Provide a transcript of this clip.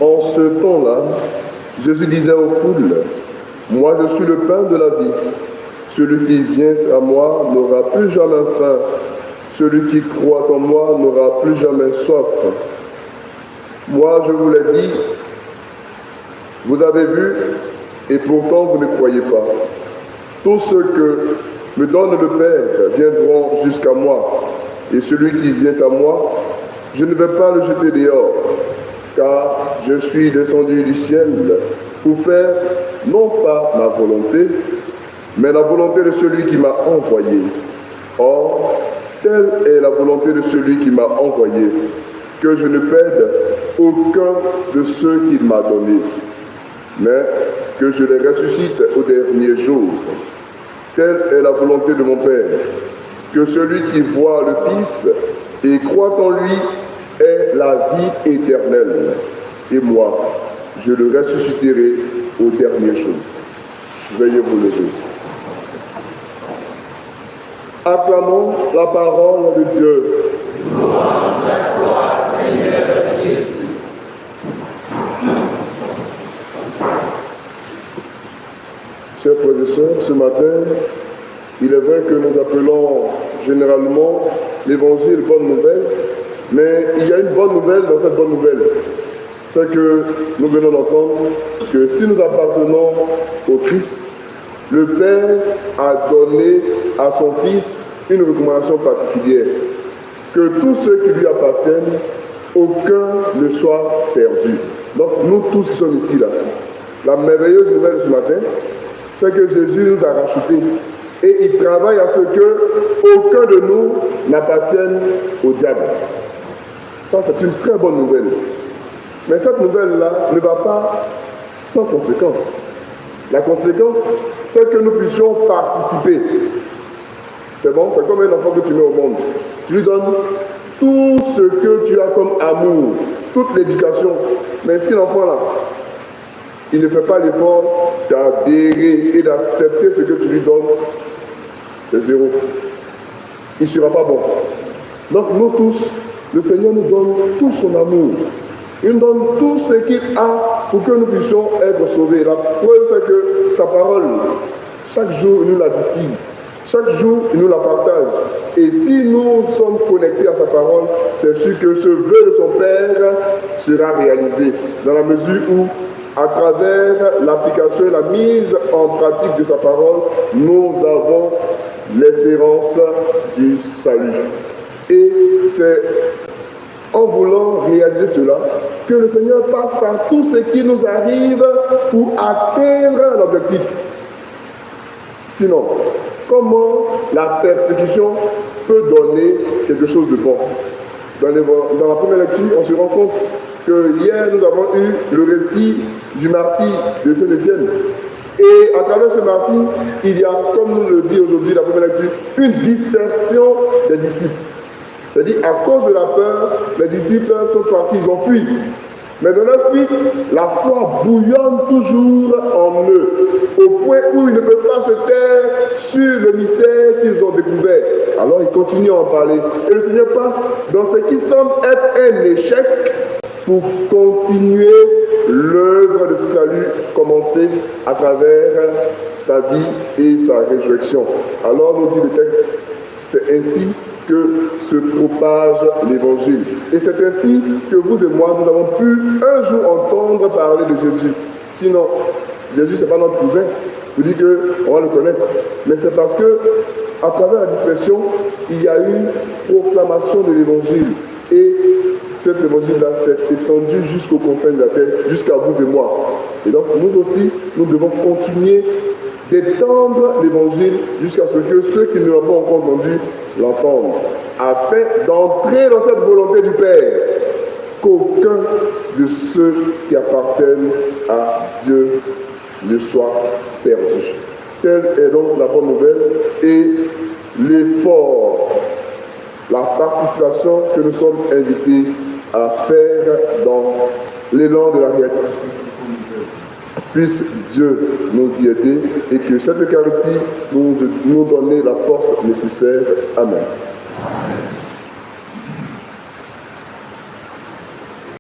En ce temps-là, Jésus disait aux foules, « Moi, je suis le pain de la vie. Celui qui vient à moi n'aura plus jamais faim. Celui qui croit en moi n'aura plus jamais soif. Moi, je vous l'ai dit, vous avez vu, et pourtant vous ne croyez pas. Tous ceux que me donne le Père viendront jusqu'à moi, et celui qui vient à moi, je ne vais pas le jeter dehors, car je suis descendu du ciel pour faire non pas ma volonté, mais la volonté de celui qui m'a envoyé. Or, telle est la volonté de celui qui m'a envoyé, que je ne perde aucun de ceux qu'il m'a donnés, mais que je les ressuscite au dernier jour. Telle est la volonté de mon Père, que celui qui voit le Fils et croit en lui ait la vie éternelle. Et moi, je le ressusciterai au dernier jour. Veuillez vous lever. Acclamons la parole de Dieu. Louange à toi, Seigneur Jésus. Chers frères et sœurs, ce matin, il est vrai que nous appelons généralement l'évangile bonne nouvelle, mais il y a une bonne nouvelle dans cette bonne nouvelle. C'est que nous venons d'entendre que si nous appartenons au Christ, le Père a donné à son Fils une recommandation particulière, que tous ceux qui lui appartiennent, aucun ne soit perdu. Donc nous tous qui sommes ici, là, la merveilleuse nouvelle de ce matin, c'est que Jésus nous a rachetés et il travaille à ce que aucun de nous n'appartienne au diable. Ça, c'est une très bonne nouvelle. Mais cette nouvelle-là ne va pas sans conséquence. La conséquence, c'est que nous puissions participer. C'est bon? C'est comme un enfant que tu mets au monde. Tu lui donnes tout ce que tu as comme amour, toute l'éducation. Mais si l'enfant là, il ne fait pas l'effort d'adhérer et d'accepter ce que tu lui donnes, c'est zéro. Il ne sera pas bon. Donc nous tous, le Seigneur nous donne tout son amour. Il nous donne tout ce qu'il a pour que nous puissions être sauvés. La preuve, c'est que sa parole, chaque jour, il nous la distille. Chaque jour, il nous la partage. Et si nous sommes connectés à sa parole, c'est sûr que ce vœu de son Père sera réalisé. Dans la mesure où, à travers l'application et la mise en pratique de sa parole, nous avons l'espérance du salut. Et c'est en voulant réaliser cela que le Seigneur passe par tout ce qui nous arrive pour atteindre l'objectif. Sinon, comment la persécution peut donner quelque chose de bon? Dans la première lecture, on se rend compte que hier, nous avons eu le récit du martyre de Saint-Étienne. Et à travers ce martyre, il y a, comme nous le dit aujourd'hui la première lecture, une dispersion des disciples. C'est-à-dire, à cause de la peur, les disciples sont partis, ils ont fui. Mais dans leur fuite, la foi bouillonne toujours en eux, au point où ils ne peuvent pas se taire sur le mystère qu'ils ont découvert. Alors ils continuent à en parler. Et le Seigneur passe dans ce qui semble être un échec pour continuer l'œuvre de salut commencée à travers sa vie et sa résurrection. Alors nous dit le texte, c'est ainsi que se propage l'évangile. Et c'est ainsi que vous et moi, nous avons pu un jour entendre parler de Jésus. Sinon, Jésus, ce n'est pas notre cousin. Je vous dis qu'on va le connaître. Mais c'est parce que, à travers la dispersion, il y a eu proclamation de l'évangile. Et cet évangile-là s'est étendu jusqu'aux confins de la terre, jusqu'à vous et moi. Et donc, nous aussi, nous devons continuer d'étendre l'évangile jusqu'à ce que ceux qui ne l'ont pas encore entendu l'entendent, afin d'entrer dans cette volonté du Père, qu'aucun de ceux qui appartiennent à Dieu ne soit perdu. Telle est donc la bonne nouvelle et l'effort, la participation que nous sommes invités à faire dans l'élan de la réalité. Puisse Dieu nous y aider et que cette Eucharistie nous donne la force nécessaire. Amen.